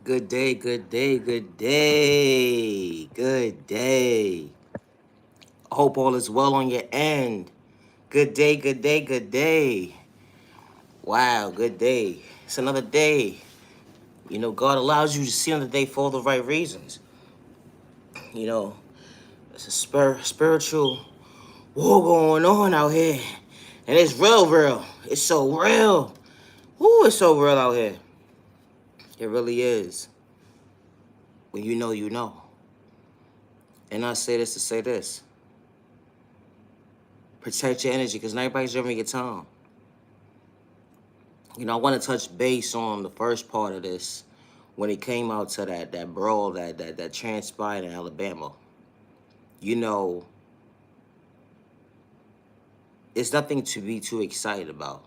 Good day, good day, good day, good day. I hope all is well on your end. Good day, good day, good day. Wow, good day. It's another day. God allows you to see another day for all the right reasons. You know, it's a spiritual war going on out here. And it's real, real. It's so real. Ooh, it's so real out here. It really is. When you know, you know. And I say this to say this. Protect your energy because not everybody's having your time. I want to touch base on the first part of this when it came out to that brawl that transpired in Alabama. You know, it's nothing to be too excited about.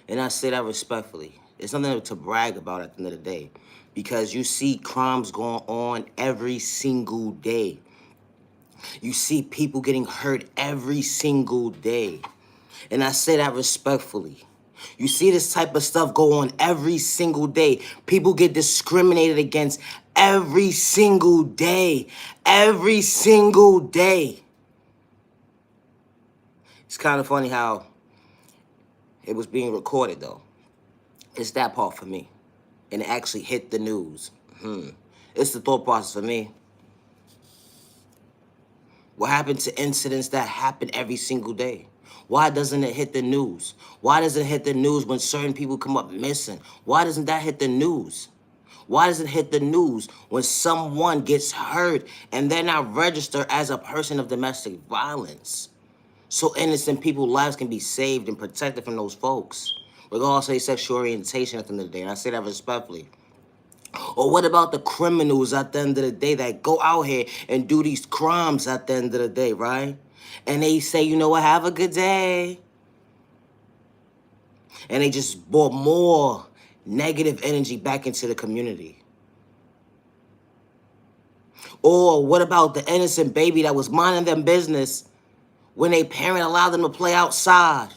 And I say that respectfully. It's nothing to brag about at the end of the day because you see crimes going on every single day. You see people getting hurt every single day. And I say that respectfully. You see this type of stuff go on every single day. People get discriminated against every single day. Every single day. It's kind of funny how it was being recorded, though. It's that part for me. And it actually hit the news. It's the thought process for me. What happened to incidents that happen every single day? Why doesn't it hit the news? Why doesn't it hit the news when certain people come up missing? Why doesn't that hit the news? Why does it hit the news when someone gets hurt and they're not registered as a person of domestic violence? So innocent people's lives can be saved and protected from those folks, regardless of their sexual orientation at the end of the day. And I say that respectfully. Or what about the criminals at the end of the day that go out here and do these crimes at the end of the day, right? And they say, you know what, have a good day. And they just brought more negative energy back into the community. Or what about the innocent baby that was minding them business when their parent allowed them to play outside?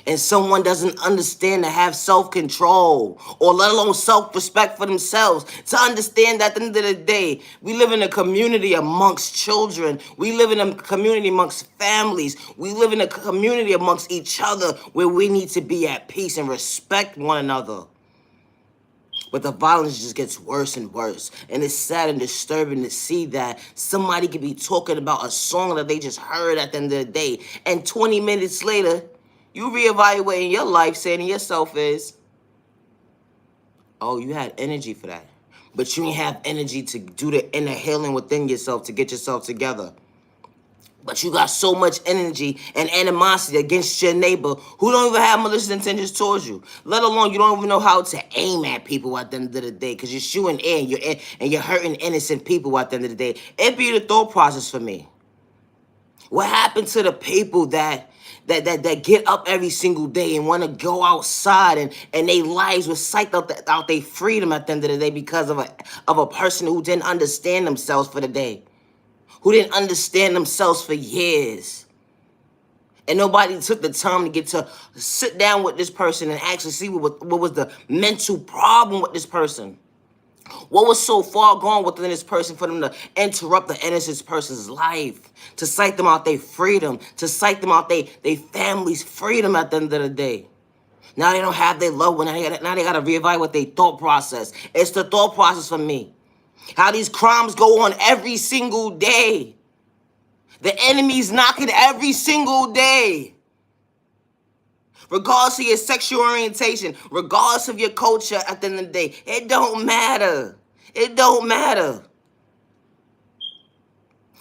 And someone doesn't understand to have self-control or let alone self-respect for themselves, to understand that at the end of the day, we live in a community amongst children. We live in a community amongst families. We live in a community amongst each other where we need to be at peace and respect one another. But the violence just gets worse and worse. And it's sad and disturbing to see that somebody could be talking about a song that they just heard at the end of the day. And 20 minutes later, you reevaluating your life, saying to yourself is, oh, you had energy for that. But you didn't have energy to do the inner healing within yourself to get yourself together. But you got so much energy and animosity against your neighbor who don't even have malicious intentions towards you. Let alone you don't even know how to aim at people at the end of the day because you're shooting in, and you're hurting innocent people at the end of the day. It'd be the thought process for me. What happened to the people that get up every single day and want to go outside and their lives were psyched out their freedom at the end of the day because of a person who didn't understand themselves for the day, who didn't understand themselves for years. And nobody took the time to get to sit down with this person and actually see what was the mental problem with this person. What was so far gone within this person for them to interrupt the innocent person's life, to psych them out their freedom, to psych them out their family's freedom at the end of the day? Now they don't have their loved one. Now they got to reevaluate their thought process. It's the thought process for me. How these crimes go on every single day. The enemy's knocking every single day. Regardless of your sexual orientation, regardless of your culture, at the end of the day, it don't matter. It don't matter.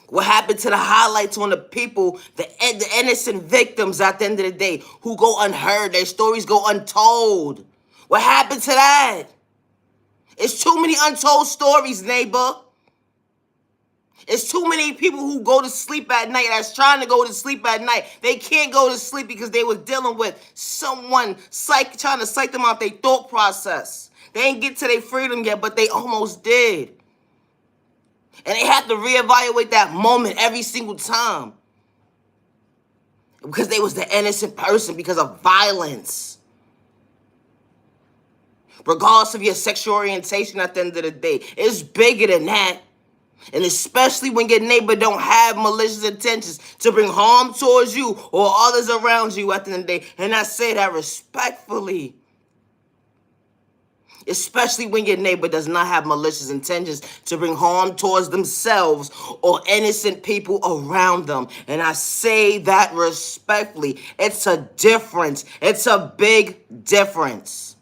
What happened to the highlights on the people, the innocent victims at the end of the day who go unheard, their stories go untold? What happened to that? It's too many untold stories, neighbor. It's too many people who go to sleep at night that's trying to go to sleep at night. They can't go to sleep because they were dealing with someone trying to psych them out their thought process. They ain't get to their freedom yet, but they almost did. And they have to reevaluate that moment every single time. Because they was the innocent person because of violence. regardless of your sexual orientation at the end of the day. It's bigger than that. And especially when your neighbor don't have malicious intentions to bring harm towards you or others around you at the end of the day. And I say that respectfully. Especially when your neighbor does not have malicious intentions to bring harm towards themselves or innocent people around them. And I say that respectfully. It's a difference. It's a big difference.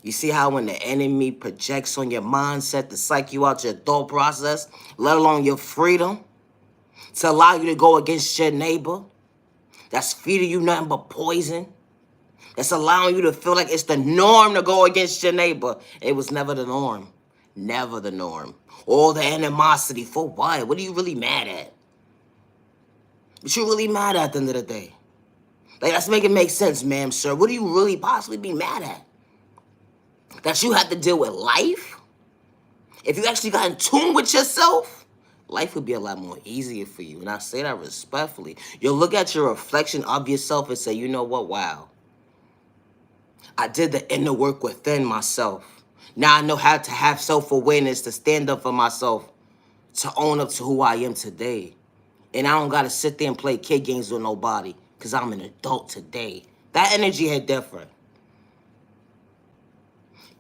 You see how when the enemy projects on your mindset to psych you out your thought process, let alone your freedom, to allow you to go against your neighbor, that's feeding you nothing but poison, that's allowing you to feel like it's the norm to go against your neighbor. It was never the norm. Never the norm. All the animosity, for what? What are you really mad at? What you really mad at the end of the day? Like, let's make it make sense, ma'am, sir. What do you really possibly be mad at? That you have to deal with life? If you actually got in tune with yourself, life would be a lot more easier for you. And I say that respectfully. You'll look at your reflection of yourself and say, you know what, wow. I did the inner work within myself. Now I know how to have self-awareness, to stand up for myself, to own up to who I am today. And I don't got to sit there and play kid games with nobody because I'm an adult today. That energy hit different.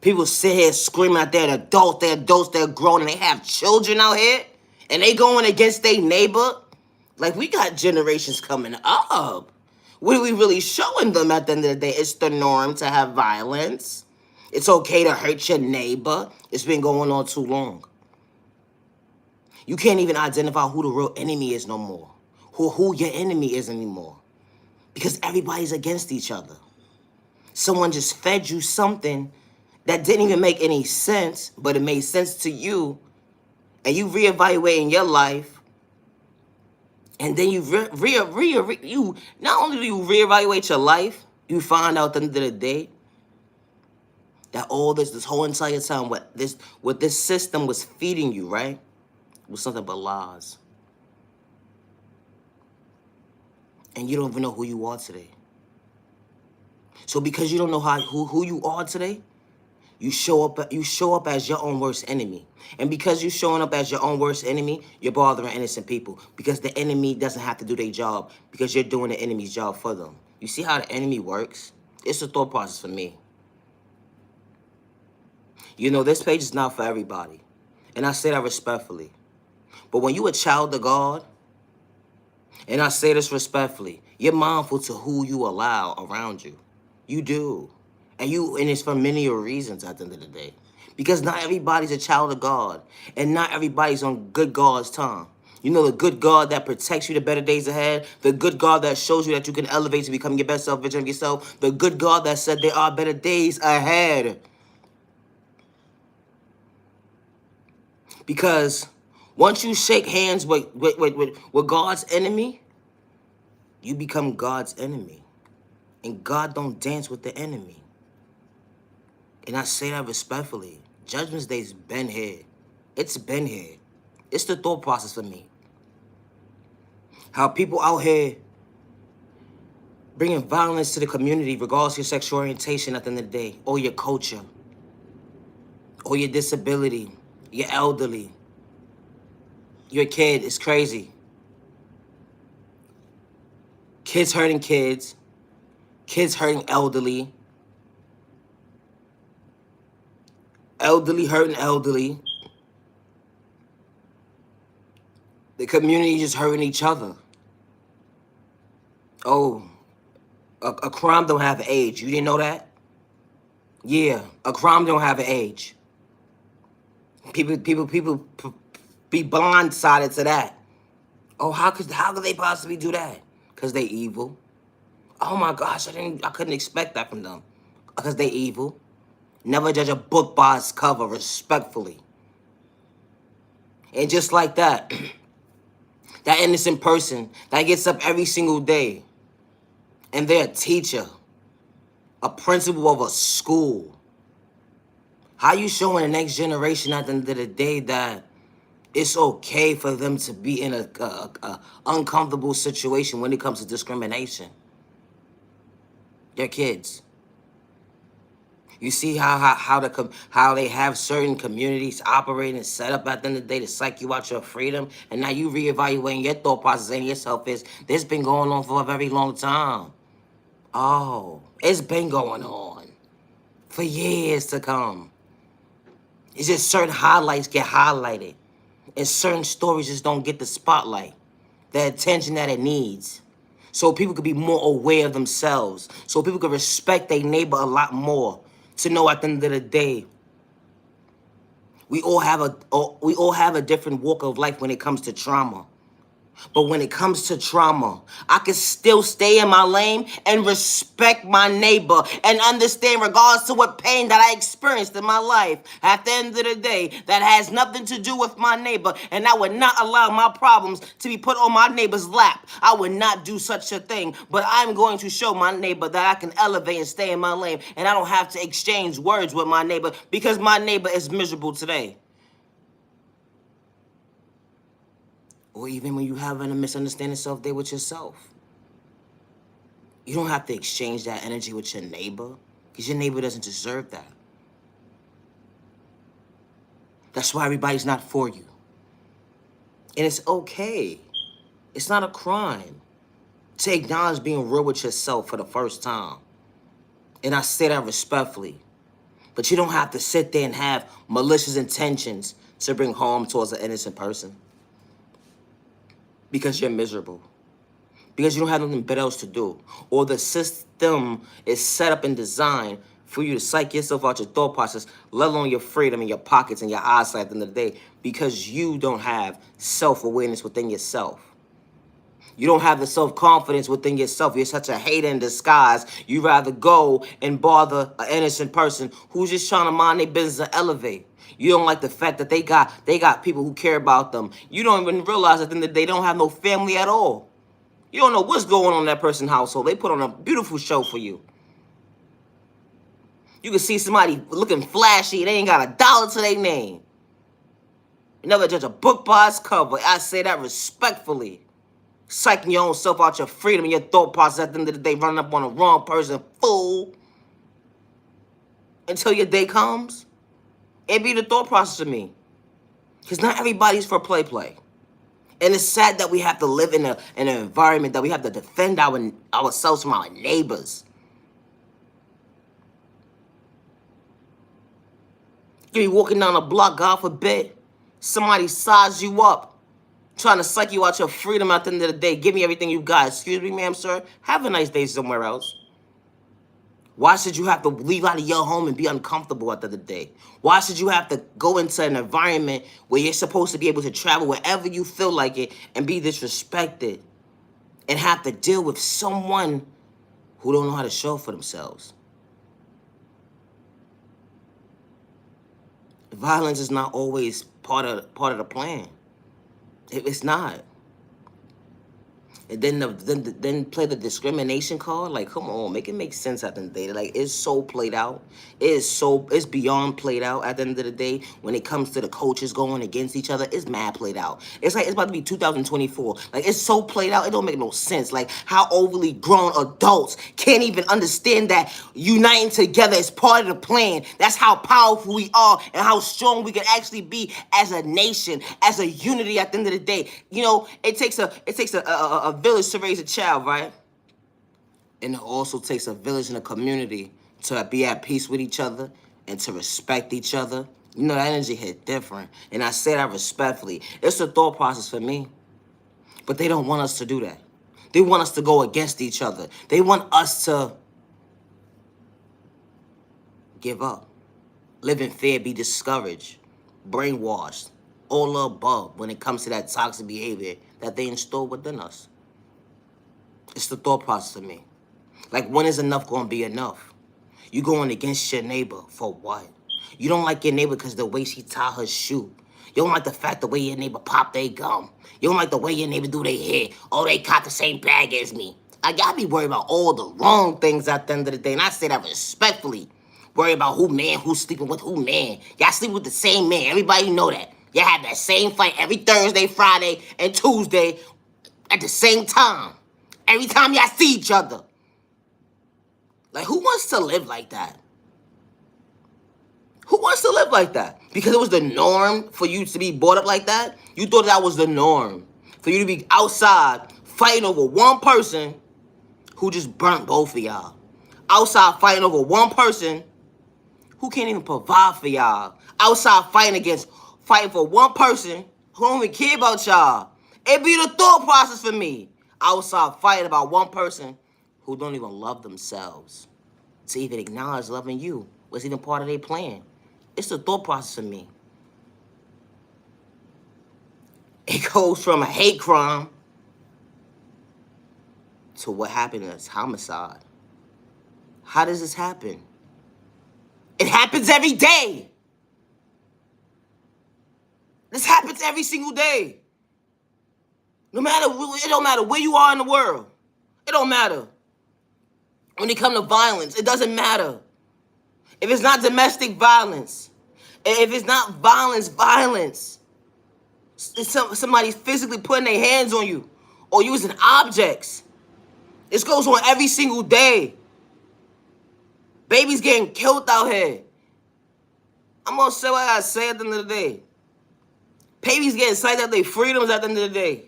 People sit here screaming out they're adults, they're grown, and they have children out here, and they going against their neighbor. Like, we got generations coming up. What are we really showing them at the end of the day? It's the norm to have violence. It's okay to hurt your neighbor. It's been going on too long. You can't even identify who the real enemy is no more. Who your enemy is anymore. Because everybody's against each other. Someone just fed you something that didn't even make any sense, but it made sense to you. And you reevaluating your life. And then you you not only do you reevaluate your life, you find out at the end of the day that all this whole entire time what this system was feeding you, right, was something but lies. And you don't even know who you are today. So because you don't know who you are today, you show up as your own worst enemy. And because you're showing up as your own worst enemy, you're bothering innocent people. Because the enemy doesn't have to do their job. Because you're doing the enemy's job for them. You see how the enemy works? It's a thought process for me. You know, this page is not for everybody. And I say that respectfully. But when you're a child of God, and I say this respectfully, you're mindful to who you allow around you. You do. And it's for many reasons at the end of the day. Because not everybody's a child of God. And not everybody's on good God's time. You know, the good God that protects you the better days ahead. The good God that shows you that you can elevate to become your best self, vision of yourself. The good God that said there are better days ahead. Because once you shake hands with God's enemy, you become God's enemy. And God don't dance with the enemy. And I say that respectfully. Judgment Day's been here. It's been here. It's the thought process for me. How people out here bringing violence to the community regardless of your sexual orientation at the end of the day, or your culture, or your disability, your elderly, your kid. It's crazy. Kids hurting kids. Kids hurting elderly. Elderly hurting elderly. The community just hurting each other. Oh, a crime don't have an age. You didn't know that? Yeah, a crime don't have an age. People be blindsided to that. Oh, how could they possibly do that? Because they evil. Oh my gosh, I couldn't expect that from them. Because they evil. Never judge a book by its cover, respectfully. And just like that, that innocent person that gets up every single day and they're a teacher, a principal of a school. How you showing the next generation at the end of the day that it's okay for them to be in a uncomfortable situation when it comes to discrimination? They're kids. You see how they have certain communities operating and set up at the end of the day to psych you out your freedom, and now you reevaluating your thought process and yourself is this been going on for a very long time. Oh, it's been going on for years to come. It's just certain highlights get highlighted, and certain stories just don't get the spotlight, the attention that it needs. So people could be more aware of themselves. So people could respect their neighbor a lot more. To know at the end of the day, we all have a different walk of life when it comes to trauma. But when it comes to trauma, I can still stay in my lane and respect my neighbor and understand regardless to what pain that I experienced in my life. At the end of the day, that has nothing to do with my neighbor, and I would not allow my problems to be put on my neighbor's lap. I would not do such a thing, but I'm going to show my neighbor that I can elevate and stay in my lane, and I don't have to exchange words with my neighbor because my neighbor is miserable today. Or even when you having a misunderstanding self-day with yourself. You don't have to exchange that energy with your neighbor because your neighbor doesn't deserve that. That's why everybody's not for you. And it's okay. It's not a crime to acknowledge being real with yourself for the first time. And I say that respectfully. But you don't have to sit there and have malicious intentions to bring harm towards an innocent person. Because you're miserable. Because you don't have nothing better else to do. Or the system is set up and designed for you to psych yourself out your thought process, let alone your freedom and your pockets and your eyesight at the end of the day, because you don't have self-awareness within yourself. You don't have the self-confidence within yourself. You're such a hater in disguise. You rather go and bother an innocent person who's just trying to mind their business and elevate. You don't like the fact that they got people who care about them. You don't even realize that they don't have no family at all. You don't know what's going on in that person's household. They put on a beautiful show for you. You can see somebody looking flashy. They ain't got $1 to their name. You never judge a book by its cover. I say that respectfully. Psyching your own self out your freedom and your thought process at the end of the day, running up on the wrong person, fool. Until your day comes. It be the thought process of me. Because not everybody's for play. And it's sad that we have to live in an environment that we have to defend ourselves from our neighbors. You be walking down the block, God forbid, somebody size you up, trying to psych you out your freedom at the end of the day. Give me everything you got. Excuse me, ma'am, sir. Have a nice day somewhere else. Why should you have to leave out of your home and be uncomfortable at the end of the day? Why should you have to go into an environment where you're supposed to be able to travel wherever you feel like it and be disrespected and have to deal with someone who don't know how to show for themselves? Violence is not always part of the plan. It's not. And then play the discrimination card. Like, come on, make it make sense at the end of the day. Like, it's so played out. It's beyond played out at the end of the day. When it comes to the coaches going against each other, it's mad played out. It's like it's about to be 2024. Like, it's so played out, it don't make no sense. Like, how overly grown adults can't even understand that uniting together is part of the plan. That's how powerful we are and how strong we can actually be as a nation, as a unity at the end of the day. You know, it takes a village to raise a child, right? And it also takes a village and a community to be at peace with each other and to respect each other. You know, that energy hit different. And I say that respectfully. It's a thought process for me. But they don't want us to do that. They want us to go against each other. They want us to give up, live in fear, be discouraged, brainwashed, all the above when it comes to that toxic behavior that they instill within us. It's the thought process of me. Like, when is enough going to be enough? You going against your neighbor for what? You don't like your neighbor because the way she tie her shoe. You don't like the fact the way your neighbor pop their gum. You don't like the way your neighbor do their hair. Oh, they caught the same bag as me. I gotta be worried about all the wrong things at the end of the day. And I say that respectfully. Worry about who's sleeping with who man. Y'all sleep with the same man. Everybody know that. Y'all have that same fight every Thursday, Friday, and Tuesday at the same time. Every time y'all see each other. Like, who wants to live like that? Who wants to live like that? Because it was the norm for you to be brought up like that? You thought that was the norm. For you to be outside fighting over one person who just burnt both of y'all. Outside fighting over one person who can't even provide for y'all. Outside fighting for one person who don't even care about y'all. It be the thought process for me. Outside fighting about one person who don't even love themselves. To even acknowledge loving you was even part of their plan. It's the thought process for me. It goes from a hate crime to what happened as homicide. How does this happen? It happens every day. This happens every single day. It don't matter where you are in the world. It don't matter. When it comes to violence, it doesn't matter. If it's not domestic violence, if it's not violence, it's somebody's physically putting their hands on you or using objects. This goes on every single day. Babies getting killed out here. I'm gonna say what I gotta say at the end of the day. Babies getting snatched at their freedoms at the end of the day.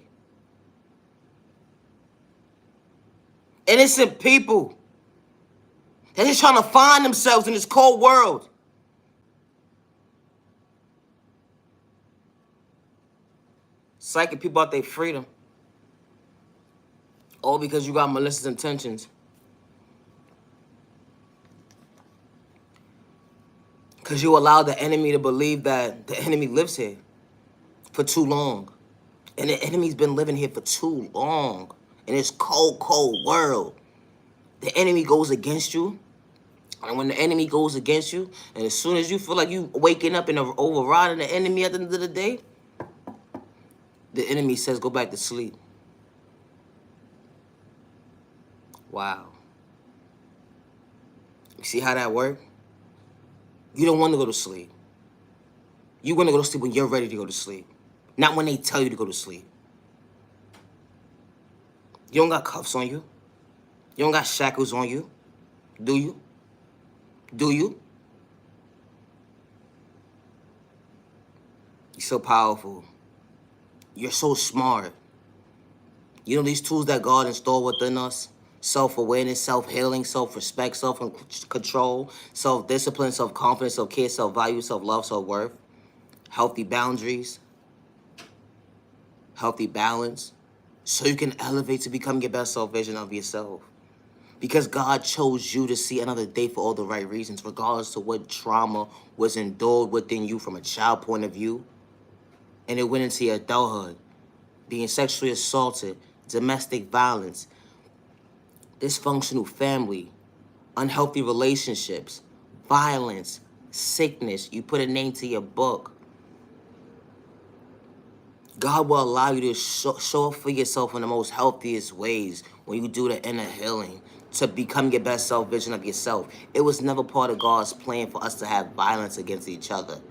Innocent people. They're just trying to find themselves in this cold world. Psyching people out their freedom. All because you got malicious intentions. Because you allowed the enemy to believe that the enemy lives here for too long. And the enemy's been living here for too long in this cold, cold world. The enemy goes against you. And when the enemy goes against you, and as soon as you feel like you waking up and overriding the enemy at the end of the day, the enemy says, go back to sleep. Wow. You see how that works? You don't want to go to sleep. You want to go to sleep when you're ready to go to sleep. Not when they tell you to go to sleep. You don't got cuffs on you. You don't got shackles on you. Do you? Do you? You're so powerful. You're so smart. You know these tools that God installed within us? Self-awareness, self-healing, self-respect, self-control, self-discipline, self-confidence, self-care, self-value, self-love, self-worth, healthy boundaries, healthy balance, so you can elevate to become your best self-vision of yourself. Because God chose you to see another day for all the right reasons, regardless of what trauma was endured within you from a child point of view. And it went into your adulthood, being sexually assaulted, domestic violence, dysfunctional family, unhealthy relationships, violence, sickness. You put a name to your book. God will allow you to show up for yourself in the most healthiest ways when you do the inner healing to become your best self-vision of yourself. It was never part of God's plan for us to have violence against each other.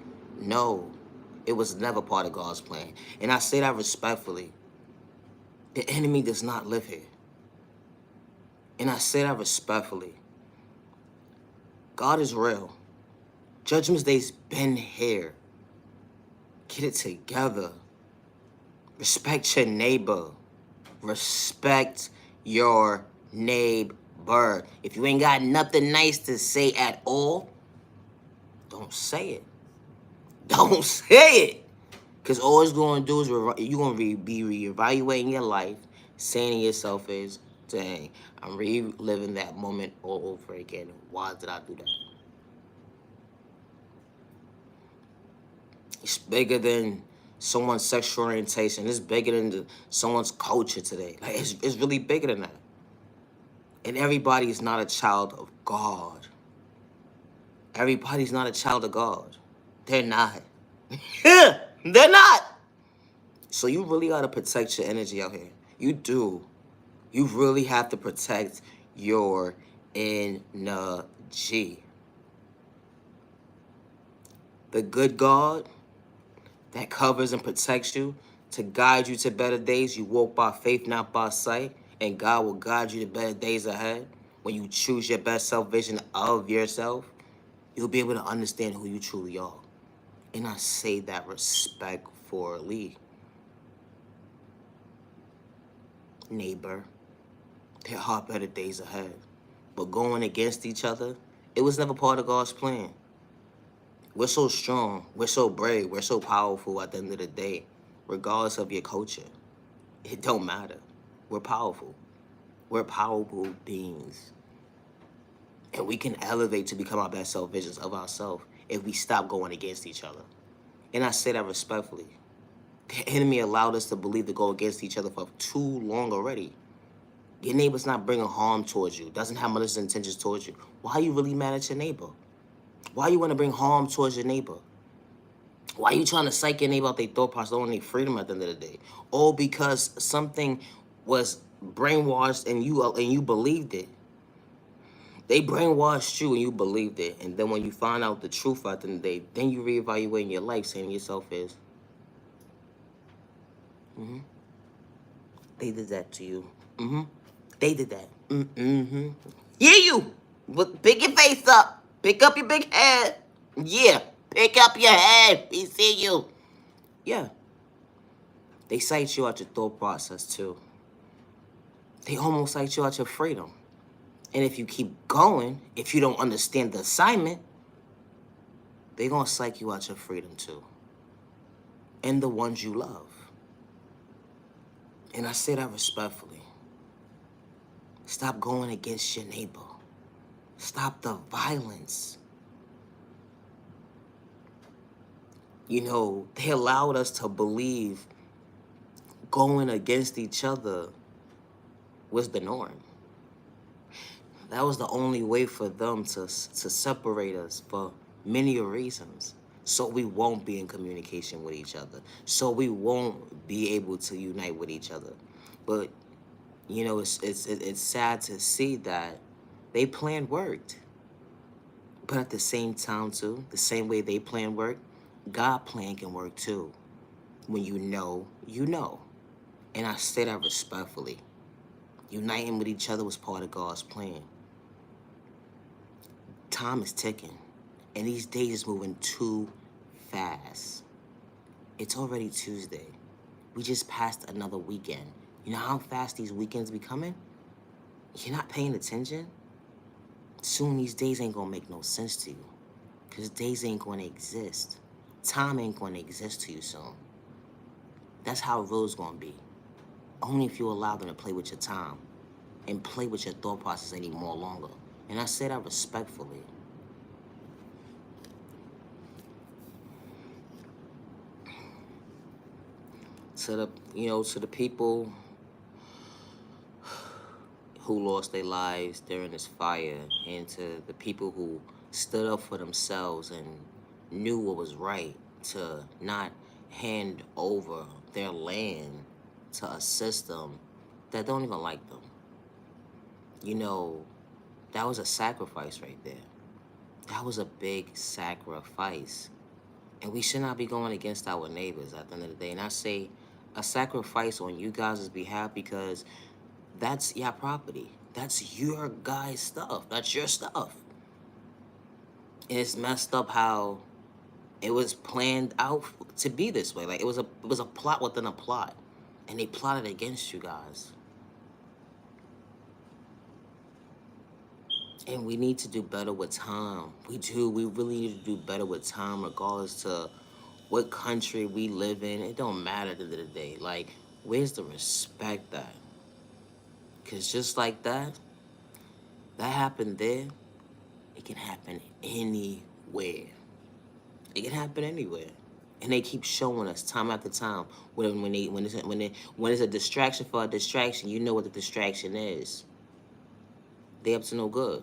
No, it was never part of God's plan. And I say that respectfully. The enemy does not live here. And I say that respectfully. God is real. Judgment Day's been here. Get it together. Respect your neighbor. Respect your neighbor. If you ain't got nothing nice to say at all, don't say it. Don't say it. Because all it's going to do is you're going to be reevaluating your life, saying to yourself is, dang, I'm reliving that moment all over again. Why did I do that? It's bigger than someone's sexual orientation. It's bigger than someone's culture today. Like it's really bigger than that. And everybody is not a child of God. Everybody's not a child of God. They're not. They're not. So you really got to protect your energy out here. You do. You really have to protect your energy. The good God that covers and protects you to guide you to better days. You walk by faith, not by sight. And God will guide you to better days ahead when you choose your best self-vision of yourself. You'll be able to understand who you truly are. And I say that respectfully. Neighbor, there are better days ahead. But going against each other, it was never part of God's plan. We're so strong, we're so brave, we're so powerful at the end of the day, regardless of your culture. It don't matter. We're powerful. We're powerful beings. And we can elevate to become our best self visions of ourselves if we stop going against each other. And I say that respectfully. The enemy allowed us to believe to go against each other for too long already. Your neighbor's not bringing harm towards you, doesn't have malicious intentions towards you. Why are you really mad at your neighbor? Why you want to bring harm towards your neighbor? Why are you trying to psych your neighbor out their thought process on their freedom at the end of the day? All because something was brainwashed and you believed it. They brainwashed you and you believed it. And then when you find out the truth at the end of the day, then you reevaluate your life, saying to yourself is, they did that to you. They did that. Yeah, you. Look, pick your face up. Pick up your big head. Yeah, pick up your head. We see you. Yeah. They cite you out your thought process too. They almost cite you out your freedom. And if you keep going, if you don't understand the assignment, they're going to psych you out your freedom too. And the ones you love. And I say that respectfully. Stop going against your neighbor. Stop the violence. You know, they allowed us to believe going against each other was the norm. That was the only way for them to separate us for many reasons. So we won't be in communication with each other. So we won't be able to unite with each other. But, you know, it's sad to see that they plan worked. But at the same time, too, the same way they plan work, God plan can work, too. When you know, you know. And I say that respectfully. Uniting with each other was part of God's plan. Time is ticking. And these days is moving too fast. It's already Tuesday. We just passed another weekend. You know how fast these weekends be coming? You're not paying attention? Soon these days ain't gonna make no sense to you. Because days ain't gonna exist. Time ain't gonna exist to you soon. That's how real it's gonna be. Only if you allow them to play with your time and play with your thought process any more longer. And I say that respectfully. To the people who lost their lives during this fire, and to the people who stood up for themselves and knew what was right, to not hand over their land to a system that don't even like them. You know, that was a sacrifice right there. That was a big sacrifice. And we should not be going against our neighbors at the end of the day. And I say a sacrifice on you guys' behalf because that's your property. That's your guys' stuff. That's your stuff. And it's messed up how it was planned out to be this way. Like it was a plot within a plot. And they plotted against you guys. And we need to do better with time. We do. We really need to do better with time regardless to what country we live in. It don't matter at the end of the day. Like, where's the respect at? Because just like that happened there, it can happen anywhere. It can happen anywhere. And they keep showing us time after time when it's a distraction for a distraction, you know what the distraction is. They up to no good.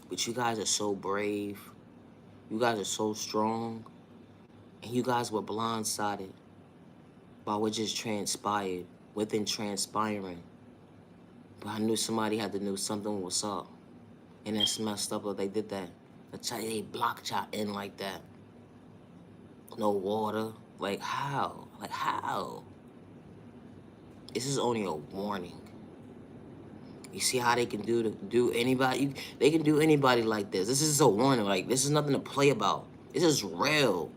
But you guys are so brave. You guys are so strong. And you guys were blindsided by what just transpired within transpiring. But I knew somebody had to know something was up. And that's messed up that they did that. They blocked y'all in like that. No water. Like how? Like how? This is only a warning. You see how they can do anybody? They can do anybody like this. This is a warning. Like, this is nothing to play about. This is real.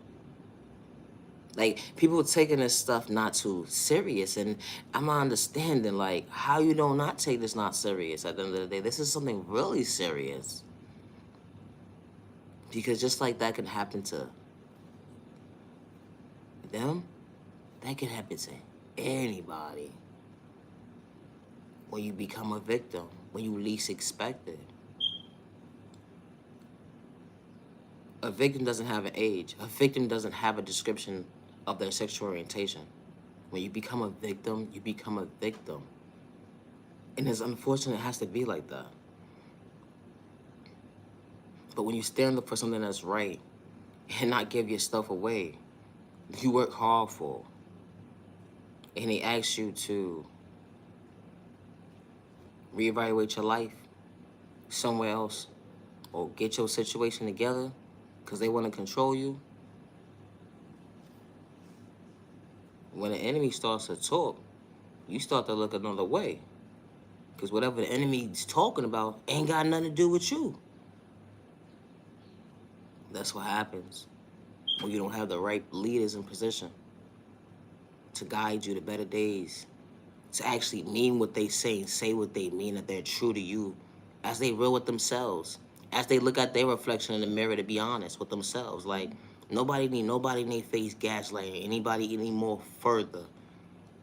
Like, people taking this stuff not too serious, and I'm not understanding, like, how you don't not take this not serious at the end of the day. This is something really serious. Because just like that can happen to them, that can happen to anybody. When you become a victim, when you least expect it. A victim doesn't have an age. A victim doesn't have a description of their sexual orientation. When you become a victim, you become a victim. And it's unfortunate it has to be like that. But when you stand up for something that's right and not give your stuff away, you work hard for, and they ask you to reevaluate your life somewhere else or get your situation together because they want to control you. When the enemy starts to talk, you start to look another way. Because whatever the enemy's talking about ain't got nothing to do with you. That's what happens when you don't have the right leaders in position to guide you to better days, to actually mean what they say and say what they mean, that they're true to you, as they real with themselves, as they look at their reflection in the mirror to be honest with themselves. Like, nobody need nobody in their face gaslighting anybody any more further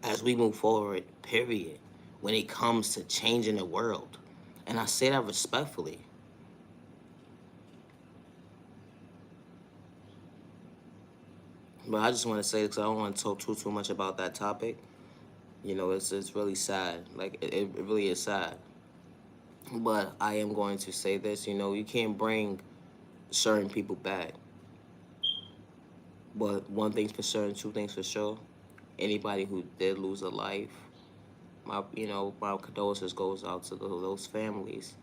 as we move forward, period, when it comes to changing the world. And I say that respectfully. But I just want to say, because I don't want to talk too much about that topic. You know, it's really sad. Like, it really is sad. But I am going to say this, you know, you can't bring certain people back. But one thing's for certain, two things for sure. Anybody who did lose a life, my condolences goes out to those families.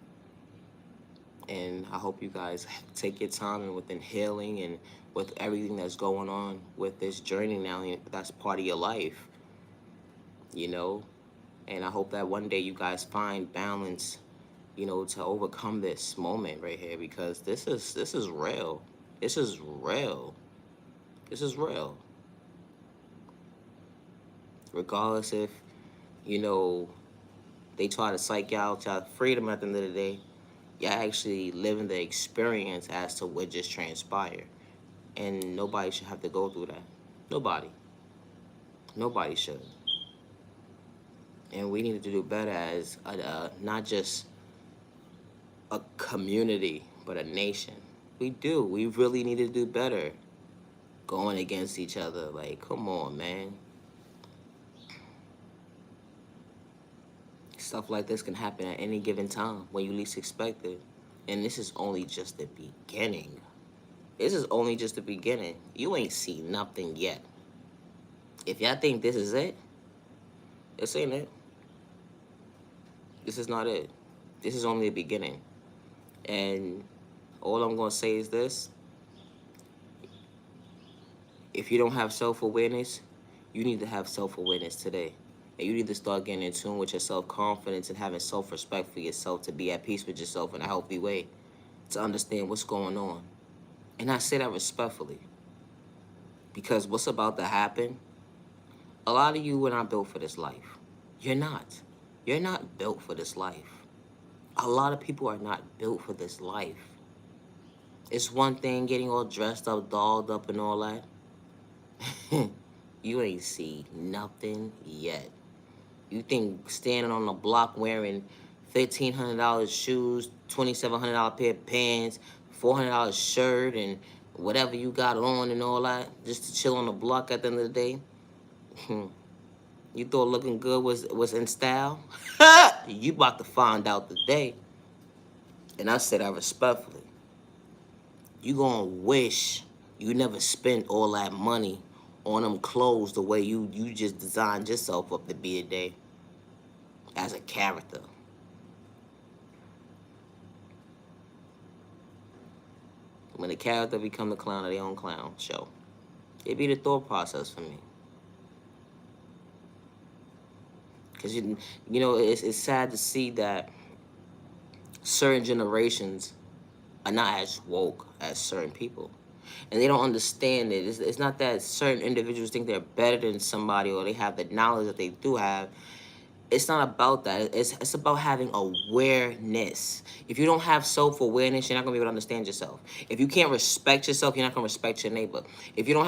And I hope you guys take your time and within healing and with everything that's going on with this journey now, that's part of your life, you know. And I hope that one day you guys find balance, you know, to overcome this moment right here, because this is real. This is real. This is real. Regardless if, you know, they try to psych you out, y'all freedom at the end of the day, y'all actually living the experience as to what just transpired. And nobody should have to go through that. Nobody. Nobody should. And we need to do better as not just a community, but a nation. We do. We really need to do better going against each other. Like, come on, man. Stuff like this can happen at any given time when you least expect it. And this is only just the beginning. This is only just the beginning. You ain't seen nothing yet. If y'all think this is it, this ain't it. This is not it. This is only the beginning. And all I'm going to say is this. If you don't have self-awareness, you need to have self-awareness today. And you need to start getting in tune with your self-confidence and having self-respect for yourself, to be at peace with yourself in a healthy way, to understand what's going on. And I say that respectfully, because what's about to happen, a lot of you are not built for this life. You're not. You're not built for this life. A lot of people are not built for this life. It's one thing getting all dressed up, dolled up and all that. You ain't see nothing yet. You think standing on the block wearing $1,500 shoes, $2,700 pair of pants, $400 shirt, and whatever you got on and all that, just to chill on the block at the end of the day, you thought looking good was in style? You about to find out today. And I said that respectfully. You gonna wish you never spent all that money on them clothes the way you just designed yourself up to be today as a character. When the character become the clown of their own clown show, it be the thought process for me. Because, it's sad to see that certain generations are not as woke as certain people. And they don't understand it. It's not that certain individuals think they're better than somebody or they have the knowledge that they do have. It's not about that. It's about having awareness. If you don't have self-awareness, you're not gonna be able to understand yourself. If you can't respect yourself, you're not gonna respect your neighbor. If you don't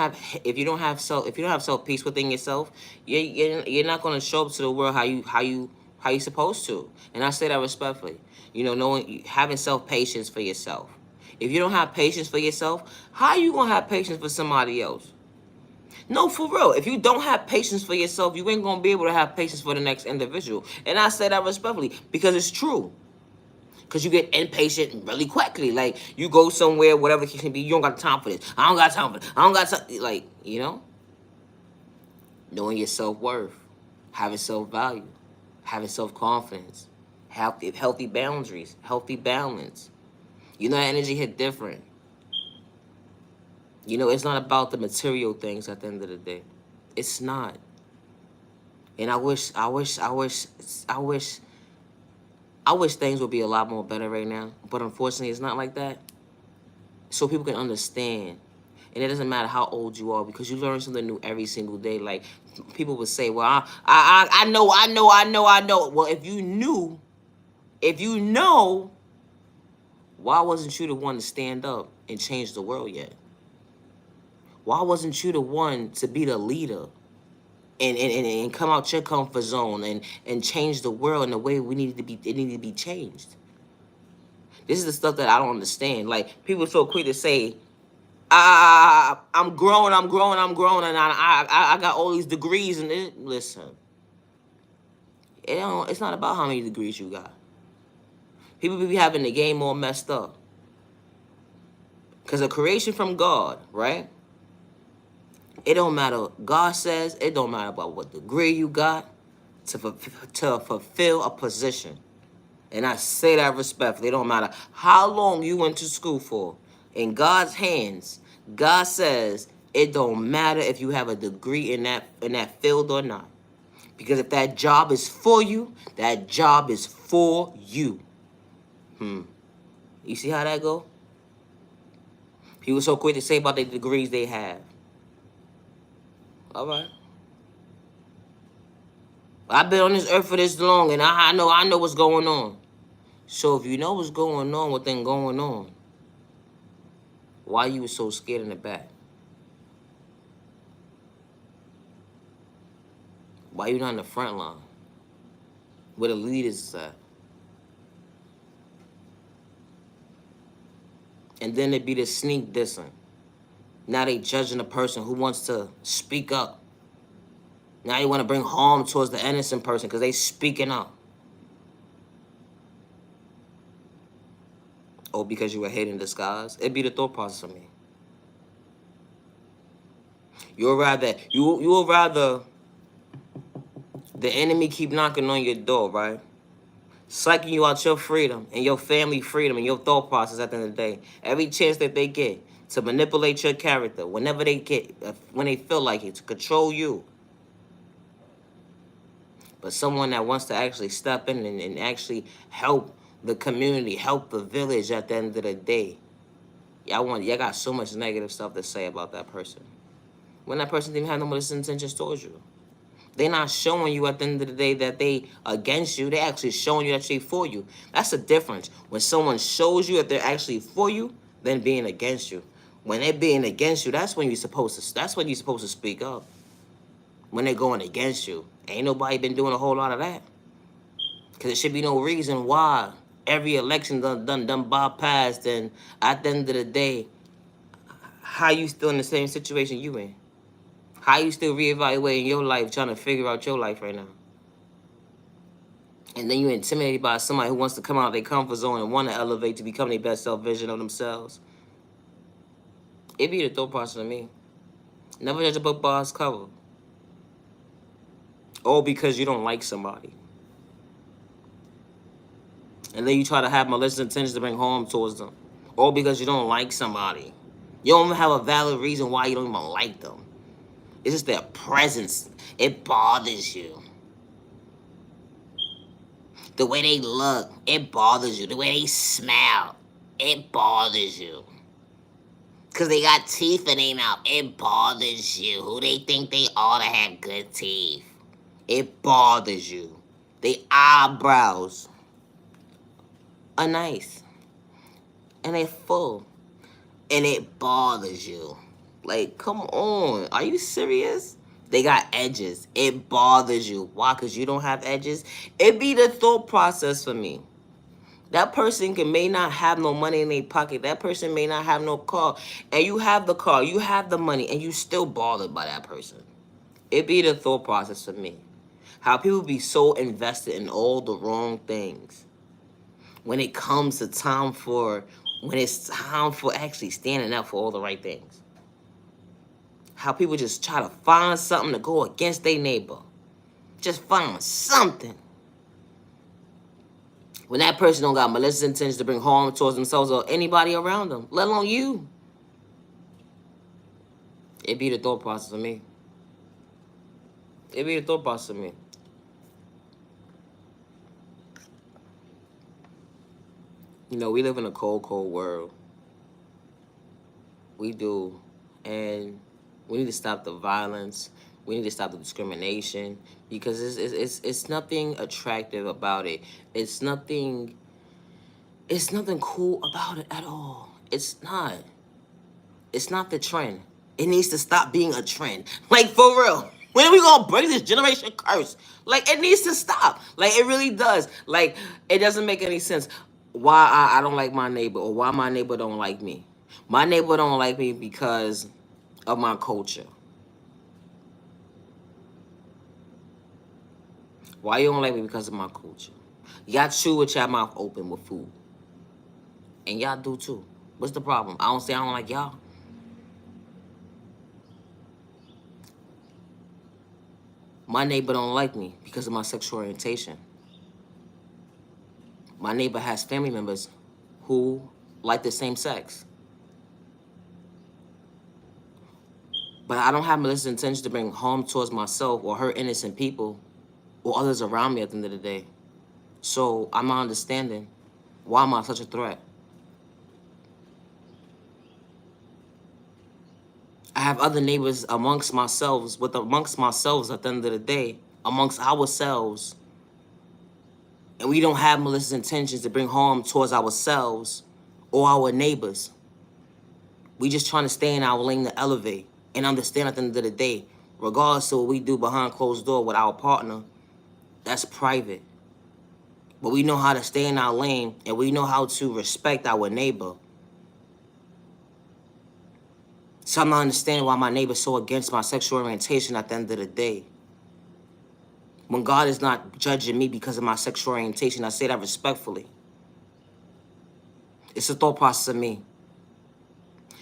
have self-peace within yourself, you're not gonna show up to the world how you supposed to. And I say that respectfully. Having self-patience for yourself. If you don't have patience for yourself, how you gonna have patience for somebody else? No, for real. If you don't have patience for yourself, you ain't gonna be able to have patience for the next individual. And I say that respectfully because it's true. Because you get impatient really quickly. Like, you go somewhere, whatever the case may be, you don't got time for this. I don't got time for this. I don't got time. Like, knowing your self-worth, having self-value, having self-confidence, healthy boundaries, healthy balance. That energy hit different. It's not about the material things at the end of the day. It's not. And I wish things would be a lot more better right now. But unfortunately, it's not like that. So people can understand. And it doesn't matter how old you are, because you learn something new every single day. Like, people would say, well, I know. Well, if you know, why wasn't you the one to stand up and change the world yet? Why wasn't you the one to be the leader and come out your comfort zone and change the world in the way it needed to be changed? This is the stuff that I don't understand. Like, people are so quick to say, I'm growing, and I got all these degrees, and listen, it's not about how many degrees you got. People be having the game all messed up. Because a creation from God, right? It don't matter. God says it don't matter about what degree you got to fulfill a position. And I say that respectfully. It don't matter how long you went to school for. In God's hands, God says it don't matter if you have a degree in that field or not. Because if that job is for you, that job is for you. You see how that go? People so quick to say about the degrees they have. All right. I've been on this earth for this long, and I know what's going on. So if you know what's going on, what's going on, why you so scared in the back? Why you not in the front line? Where the leaders is at? And then it be the sneak dissing. Now they judging the person who wants to speak up. Now you want to bring harm towards the innocent person because they speaking up. Or because you were hate in disguise. It'd be the thought process of me. You'll rather the enemy keep knocking on your door, right? Psyching you out your freedom and your family freedom and your thought process at the end of the day. Every chance that they get to manipulate your character, whenever they when they feel like it, to control you. But someone that wants to actually step in and actually help the community, help the village at the end of the day. Y'all got so much negative stuff to say about that person. When that person didn't have no malicious intentions towards you. They're not showing you at the end of the day that they against you. They're actually showing you that they're for you. That's the difference. When someone shows you that they're actually for you, than being against you. When they're being against you, that's when you're supposed to speak up. When they're going against you. Ain't nobody been doing a whole lot of that. Because there should be no reason why every election done bypassed, and at the end of the day, how you still in the same situation you in? How you still reevaluating your life, trying to figure out your life right now? And then you intimidated by somebody who wants to come out of their comfort zone and want to elevate to become their best self vision of themselves. It be the thought process of me. Never judge a book by its cover. All because you don't like somebody. And then you try to have malicious intentions to bring harm towards them. All because you don't like somebody. You don't even have a valid reason why you don't even like them. It's just their presence. It bothers you. The way they look, it bothers you. The way they smell, it bothers you. Because they got teeth in their mouth, it bothers you. Who they think they are to have good teeth? It bothers you. They eyebrows are nice. And they're full. And it bothers you. Like, come on. Are you serious? They got edges. It bothers you. Why? Because you don't have edges? It be the thought process for me. That person may not have no money in their pocket. That person may not have no car. And you have the car. You have the money. And you still bothered by that person. It be the thought process for me. How people be so invested in all the wrong things. When it comes to when it's time for actually standing up for all the right things. How people just try to find something to go against their neighbor. Just find something. When that person don't got malicious intentions to bring harm towards themselves or anybody around them, let alone you. It be the thought process of me. It be the thought process of me. You know, we live in a cold, cold world. We do. And we need to stop the violence. We need to stop the discrimination. Because it's nothing attractive about it. It's nothing cool about it at all. It's not. It's not the trend. It needs to stop being a trend. Like, for real. When are we gonna break this generation curse? Like, it needs to stop. Like, it really does. Like, it doesn't make any sense why I don't like my neighbor or why my neighbor don't like me. My neighbor don't like me because of my culture. Why you don't like me? Because of my culture. Y'all chew with your mouth open with food. And y'all do too. What's the problem? I don't say I don't like y'all. My neighbor don't like me because of my sexual orientation. My neighbor has family members who like the same sex. But I don't have malicious intentions to bring harm towards myself or hurt innocent people or others around me at the end of the day. So I'm not understanding why am I such a threat. I have other neighbors amongst myself at the end of the day, amongst ourselves. And we don't have malicious intentions to bring harm towards ourselves or our neighbors. We just trying to stay in our lane to elevate and understand at the end of the day, regardless of what we do behind closed door with our partner, that's private. But we know how to stay in our lane and we know how to respect our neighbor. So I'm not understanding why my neighbor's so against my sexual orientation at the end of the day. When God is not judging me because of my sexual orientation, I say that respectfully. It's a thought process of me.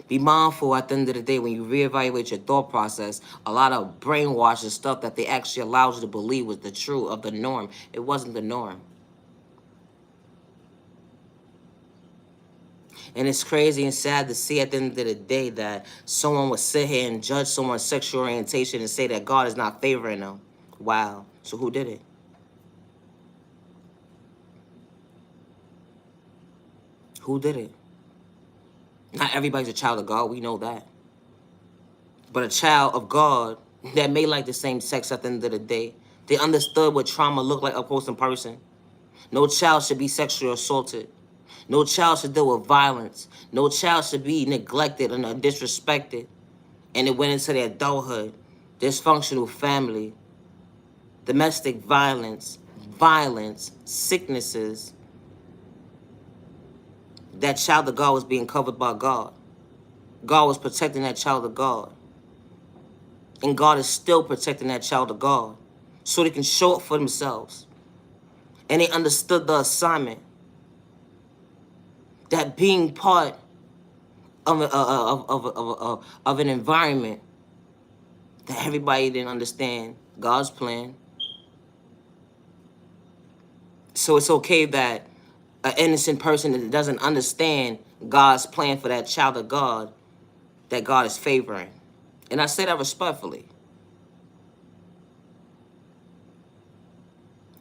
Be mindful at the end of the day when you reevaluate your thought process, a lot of brainwash and stuff that they actually allowed you to believe was the truth of the norm. It wasn't the norm. And it's crazy and sad to see at the end of the day that someone would sit here and judge someone's sexual orientation and say that God is not favoring them. Wow. So who did it? Who did it? Not everybody's a child of God. We know that. But a child of God that may like the same sex at the end of the day, they understood what trauma looked like up close in person. No child should be sexually assaulted. No child should deal with violence. No child should be neglected and disrespected. And it went into their adulthood. Dysfunctional family. Domestic violence. Sicknesses. That child of God was being covered by God. God was protecting that child of God. And God is still protecting that child of God. So they can show up for themselves. And they understood the assignment. That being part of an environment that everybody didn't understand God's plan. So it's okay that an innocent person that doesn't understand God's plan for that child of God, that God is favoring. And I say that respectfully.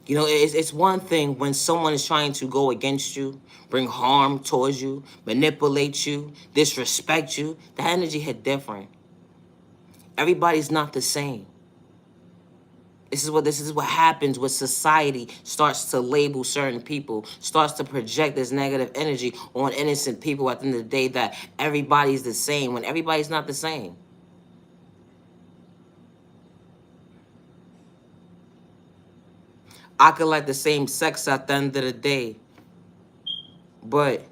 You know, it's one thing when someone is trying to go against you, bring harm towards you, manipulate you, disrespect you. The energy hit different. Everybody's not the same. This is what happens when society starts to label certain people, starts to project this negative energy on innocent people at the end of the day, that everybody's the same when everybody's not the same. I could like the same sex at the end of the day, but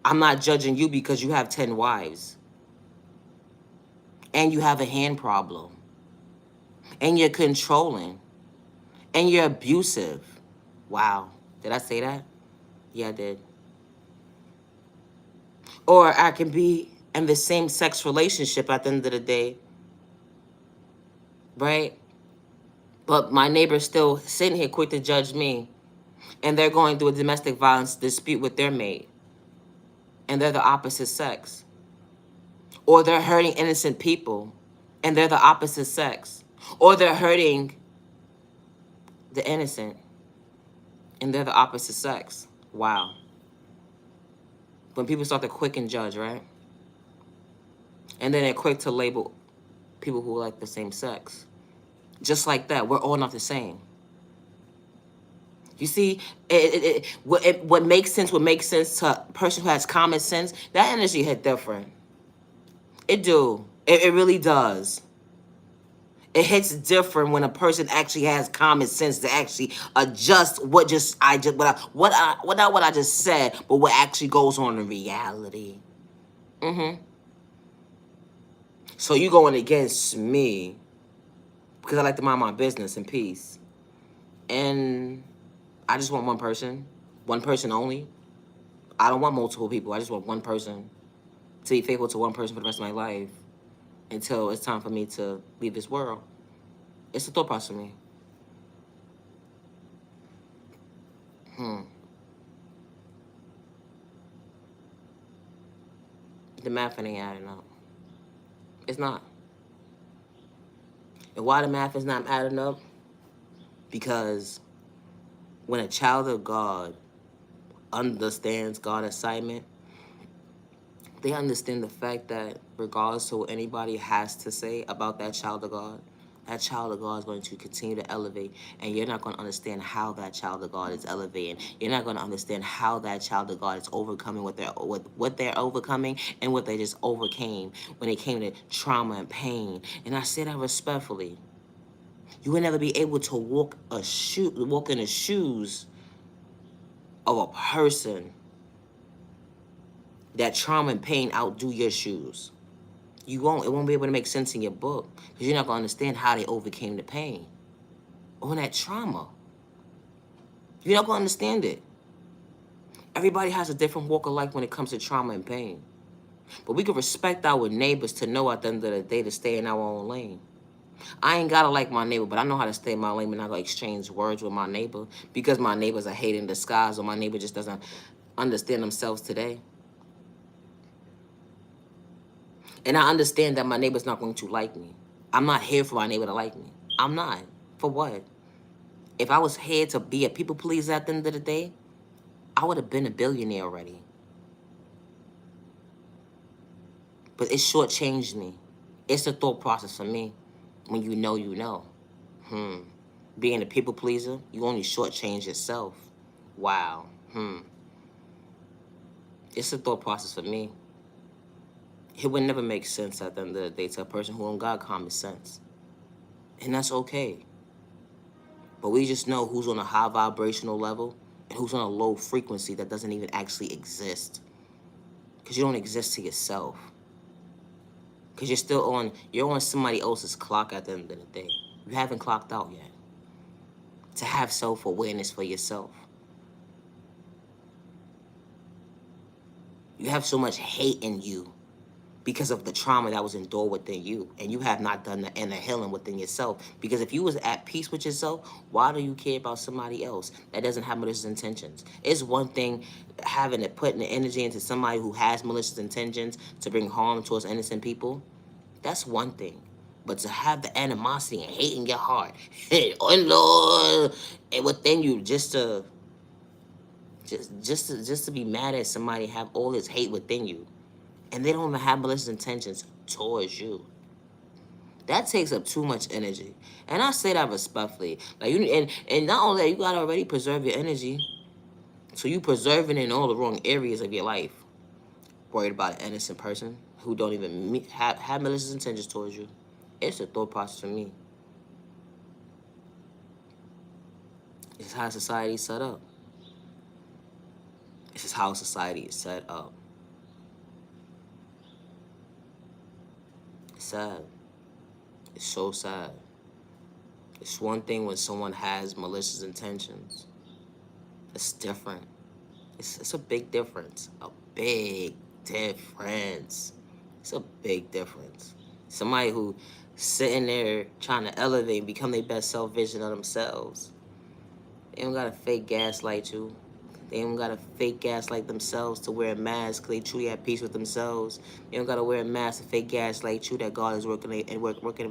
I'm not judging you because you have 10 wives and you have a hand problem and you're controlling and you're abusive. Wow. Did I say that? Yeah, I did. Or I can be in the same sex relationship at the end of the day, right? But my neighbor's still sitting here quick to judge me, and they're going through a domestic violence dispute with their mate, and they're the opposite sex. Or they're hurting innocent people, and they're the opposite sex. Or they're hurting the innocent, and they're the opposite sex. Wow. When people start to quick and judge, right? And then they're quick to label people who like the same sex. Just like that, we're all not the same. You see, what makes sense, what makes sense to a person who has common sense, that energy hit different. It do. It really does. It hits different when a person actually has common sense to actually adjust what I just said, but what actually goes on in reality. So you going against me because I like to mind my business in peace, and I just want one person only. I don't want multiple people. I just want one person to be faithful to one person for the rest of my life until it's time for me to leave this world. It's a thought process for me. The math ain't adding up. It's not. And why the math is not adding up? Because when a child of God understands God's assignment, they understand the fact that regardless of what anybody has to say about that child of God is going to continue to elevate, and you're not going to understand how that child of God is elevating. You're not going to understand how that child of God is overcoming what they're overcoming and what they just overcame when it came to trauma and pain. And I say that respectfully. You will never be able to walk in the shoes of a person that trauma and pain outdo your shoes. You won't. It won't be able to make sense in your book because you're not going to understand how they overcame the pain or that trauma. You're not going to understand it. Everybody has a different walk of life when it comes to trauma and pain. But we can respect our neighbors to know at the end of the day to stay in our own lane. I ain't got to like my neighbor, but I know how to stay in my lane and not going to exchange words with my neighbor because my neighbor's a hate in disguise or my neighbor just doesn't understand themselves today. And I understand that my neighbor's not going to like me. I'm not here for my neighbor to like me. I'm not. For what? If I was here to be a people pleaser at the end of the day, I would have been a billionaire already. But it shortchanged me. It's the thought process for me. When you know, you know. Being a people pleaser, you only shortchange yourself. Wow. It's the thought process for me. It would never make sense at the end of the day to a person who don't got common sense. And that's okay. But we just know who's on a high vibrational level and who's on a low frequency that doesn't even actually exist. Because you don't exist to yourself. Because you're on somebody else's clock at the end of the day. You haven't clocked out yet. To have self-awareness for yourself. You have so much hate in you because of the trauma that was endured within you. And you have not done the inner healing within yourself. Because if you was at peace with yourself, why do you care about somebody else that doesn't have malicious intentions? It's one thing putting the energy into somebody who has malicious intentions to bring harm towards innocent people. That's one thing. But to have the animosity and hate in your heart, oh Lord, and within you, just to be mad at somebody, have all this hate within you, and they don't even have malicious intentions towards you. That takes up too much energy, and I say that respectfully. Like and not only that, you gotta already preserve your energy, so you preserving in all the wrong areas of your life. Worried about an innocent person who don't even have malicious intentions towards you. It's a thought process for me. It's how society is set up. This is how society is set up. It's sad. It's so sad. It's one thing when someone has malicious intentions. It's different. It's a big difference. A big difference. It's a big difference. Somebody who sitting there trying to elevate and become their best self vision of themselves. They don't gotta fake gaslight you. They don't gotta fake gaslight themselves to wear a mask because they truly at peace with themselves. They don't gotta wear a mask to fake gaslight you that God is working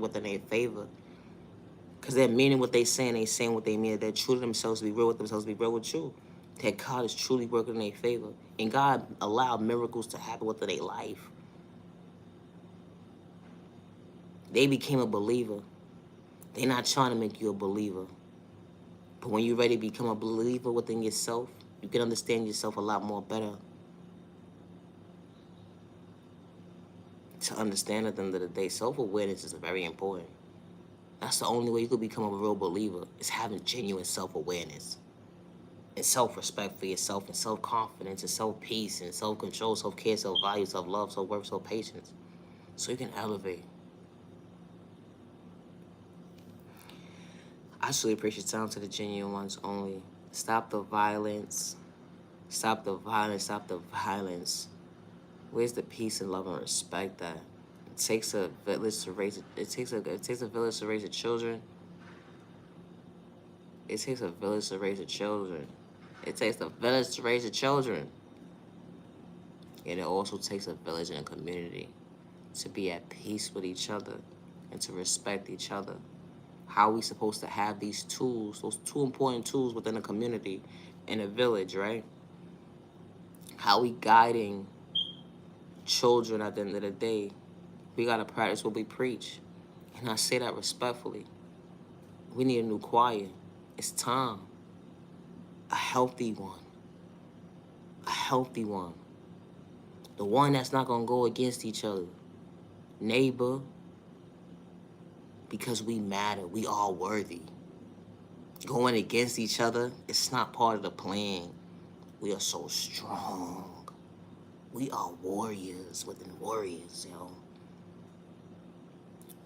within their favor. Because they're meaning what they saying what they mean. They're true to themselves, to be real with themselves, to be real with you. That God is truly working in their favor. And God allowed miracles to happen within their life. They became a believer. They're not trying to make you a believer. But when you're ready to become a believer within yourself, you can understand yourself a lot more better. To understand at the end of the day, self-awareness is very important. That's the only way you could become a real believer, is having genuine self-awareness. And self-respect for yourself, and self-confidence, and self-peace, and self-control, self-care, self-value, self-love, self-worth, self-patience. So you can elevate. I truly appreciate time to the genuine ones only. Stop the violence. Stop the violence. Stop the violence. Where's the peace and love and respect that? It takes a village to raise it takes a village to raise the children. It takes a village to raise the children. It takes a village to raise the children. And it also takes a village and a community to be at peace with each other and to respect each other. How are we supposed to have these tools, those two important tools within a community, in a village, right? How are we guiding children at the end of the day? We gotta practice what we preach. And I say that respectfully. We need a new choir. It's time. A healthy one. A healthy one. The one that's not gonna go against each other. Neighbor. Because we matter. We are worthy. Going against each other, it's not part of the plan. We are so strong. We are warriors within warriors, yo.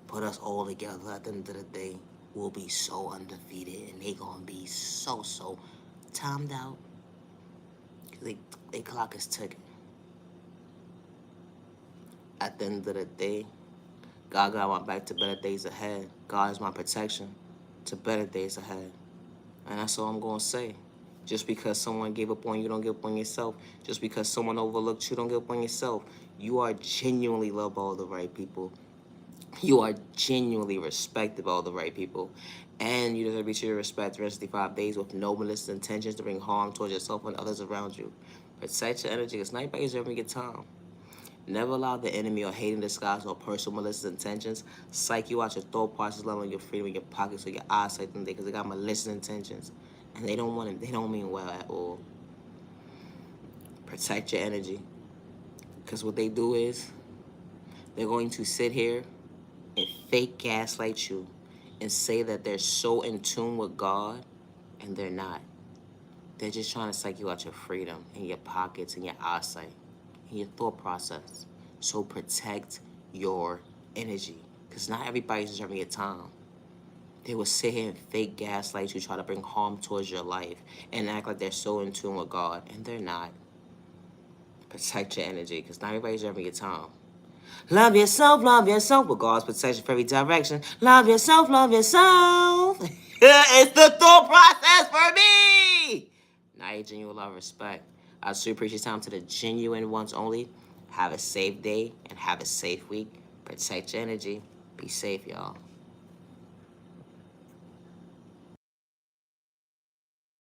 Put us all together at the end of the day, we'll be so undefeated, and they gonna be so timed out. Cause they clock is ticking. At the end of the day, God got my back to better days ahead. God is my protection to better days ahead. And that's all I'm gonna say. Just because someone gave up on you, don't give up on yourself. Just because someone overlooked you, don't give up on yourself. You are genuinely loved by all the right people. You are genuinely respected by all the right people. And you deserve to be treated with respect 365 days with no malicious intentions to bring harm towards yourself and others around you. Protect your energy, because not everybody deserves a good time. Never allow the enemy or hating disguise or personal malicious intentions psych you out your thought process, level your freedom in your pockets or your eyesight them because they got malicious intentions. And they don't want it, they don't mean well at all. Protect your energy. Because what they do is, they're going to sit here and fake gaslight you and say that they're so in tune with God, and they're not. They're just trying to psych you out your freedom and your pockets and your eyesight and your thought process. So protect your energy, because not everybody's deserving your time. They will sit here and fake gaslight you, try to bring harm towards your life, and act like they're so in tune with God, and they're not. Protect your energy, because not everybody's deserving your time. Love yourself, with God's protection for every direction. Love yourself, love yourself. It's the thought process for me. Now you genuine love, respect. I so appreciate time to the genuine ones only. Have a safe day and have a safe week. Protect your energy. Be safe, y'all.